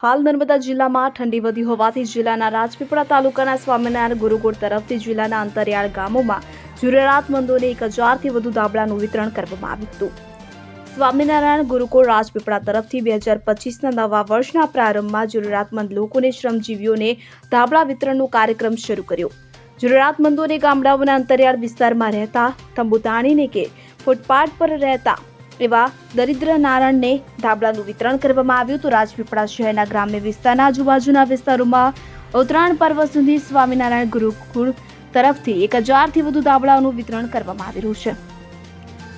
હાલ નર્મદા જિલ્લામાં ઠંડી વધી હોવાથી જિલ્લાના રાજપીપળા તાલુકાના સ્વામિનારાયણ ગુરુકુળ તરફથી જિલ્લાના અંતરિયાળ ગામોમાં જરૂરિયાતમંદોને 1000થી વધુ ધાબળાનું વિતરણ કરવામાં આવ્યું હતું. સ્વામિનારાયણ ગુરુકુળ રાજપીપળા તરફથી 2025ના નવા વર્ષના પ્રારંભમાં જરૂરિયાતમંદ લોકોને શ્રમજીવીઓને ધાબળા વિતરણનો કાર્યક્રમ શરૂ કર્યો. જરૂરિયાતમંદોને ગામડાઓના અંતરિયાળ વિસ્તારમાં રહેતા, તંબુ તાણીને કે ફૂટપાથ પર રહેતા એવા દરિદ્ર નારાયણને ધાબળાનું વિતરણ કરવામાં આવ્યું. તો રાજપીપળા શહેરના ગ્રામ્ય વિસ્તારના આજુબાજુના વિસ્તારોમાં ઉત્તરાયણ પર્વ સુધી સ્વામિનારાયણ ગુરુકુળ તરફથી 1000થી વધુ ધાબળાઓનું વિતરણ કરવામાં આવી રહ્યું છે.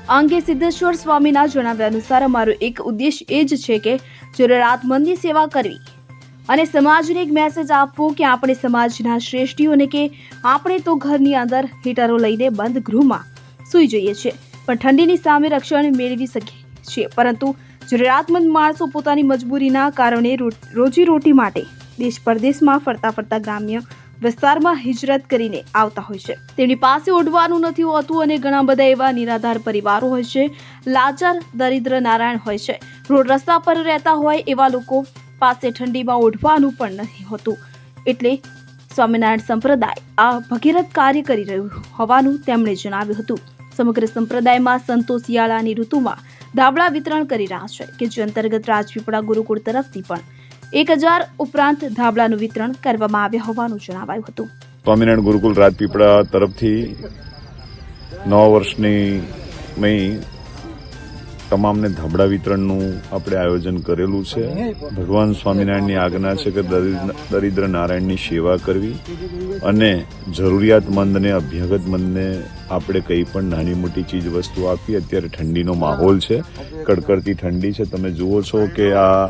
આ અંગે સિદ્ધેશ્વર સ્વામીના જણાવ્યા અનુસાર અમારો એક ઉદ્દેશ એ જ છે કે જરૂરિયાતમંદની સેવા કરવી અને સમાજને એક મેસેજ આપવો કે આપણે સમાજના શ્રેષ્ઠીઓને કે આપણે તો ઘરની અંદર હીટરો લઈને બંધ ગૃહમાં સૂઈ જઈએ છીએ પણ ઠંડીની સામે રક્ષણ મેળવી શકીએ છીએ, પરંતુ જરૂરિયાતમંદ માણસો પોતાની મજબૂરીના કારણે રોજીરોટી માટે દેશ પરદેશમાં ફરતા ગ્રામ્ય વિસ્તારમાં હિજરત કરીને આવતા હોય છે. તેમની પાસે ઓઢવાનું નથી હોતું અને ઘણા બધા એવા નિરાધાર પરિવારો હોય છે, લાચાર દરિદ્ર નારાયણ હોય છે, રોડ રસ્તા પર રહેતા હોય એવા લોકો પાસે ઠંડીમાં ઓઢવાનું પણ નથી હોતું. એટલે સ્વામિનારાયણ સંપ્રદાય આ ભગીરથ કાર્ય કરી રહ્યું હોવાનું તેમણે જણાવ્યું હતું. સમગ્ર સંપ્રદાયમાં સંતો શિયાળાની ઋતુમાં ધાબળા વિતરણ કરી રહ્યા છે કે જે અંતર્ગત રાજપીપળા ગુરુકુળ તરફથી પણ 1000 ઉપરાંત ધાબળાનું વિતરણ કરવામાં આવ્યા હોવાનું જણાવાયું હતું. સ્વામિનારાયણ ગુરુકુળ રાજપીપળા તરફથી નવા વર્ષની તમામને ધાબળા વિતરણનું આપણે આયોજન કરેલું છે. ભગવાન સ્વામિનારાયણની આજ્ઞા છે કે દરિદ્ર નારાયણની સેવા કરવી અને જરૂરિયાતમંદને અભ્યાગતમંદને આપણે કંઈ પણ નાની મોટી ચીજ વસ્તુ આપી. અત્યારે ઠંડીનો માહોલ છે, કડકડતી ઠંડી છે. તમે જુઓ છો કે આ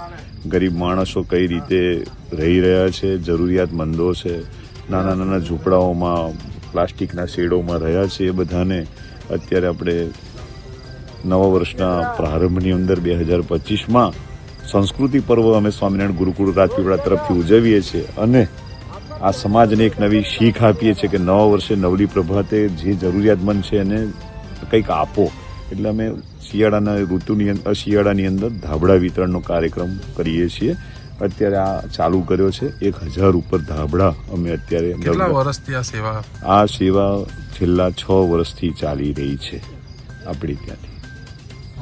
ગરીબ માણસો કઈ રીતે રહી રહ્યા છે, જરૂરિયાતમંદો છે, નાના નાના ઝૂંપડાઓમાં પ્લાસ્ટિકના શેડોમાં રહ્યા છે. એ બધાને અત્યારે આપણે નવા વર્ષના પ્રારંભની અંદર 2025માં સંસ્કૃતિ પર્વ અમે સ્વામિનારાયણ ગુરુકુળ રાજપીપળા તરફથી ઉજવીએ છીએ અને આ સમાજને એક નવી શીખ આપીએ છીએ કે નવા વર્ષે નવલી પ્રભાતે જે જરૂરિયાતમંદ છે એને કંઈક આપો. એટલે અમે શિયાળાની અંદર ધાબળા વિતરણનો કાર્યક્રમ કરીએ છીએ. અત્યારે આ ચાલુ કર્યો છે. 1000 ઉપર ધાબળા અમે અત્યારે કેટલા વર્ષથી આ સેવા છેલ્લા 6 વર્ષથી ચાલી રહી છે આપણી ત્યાંથી.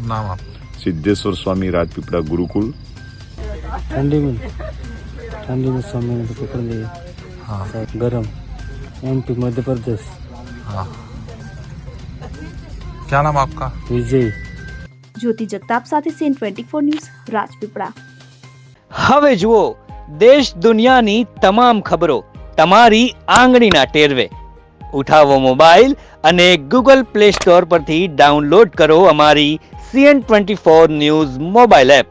નામ આપ. સિદ્ધેશ્વર સ્વામી રાજપીપળા ગુરુકુल. ठंडी में समय में पकड़ लिए. हाँ. गरम MP मध्य प्रदेश. हाँ. क्या नाम आपका? विजय. જ્યોતિ જગતાપ સાથે સીએન 24 ન્યૂઝ રાજપીપળા. હવે જુઓ દેશ દુનિયાની તમામ ખબરો તમારી આંગળીના ટેરવે. ઉઠાવો મોબાઈલ અને Google Play Store પરથી ડાઉનલોડ કરો અમારી સીએન 24 ન્યૂઝ મોબાઈલ એપ.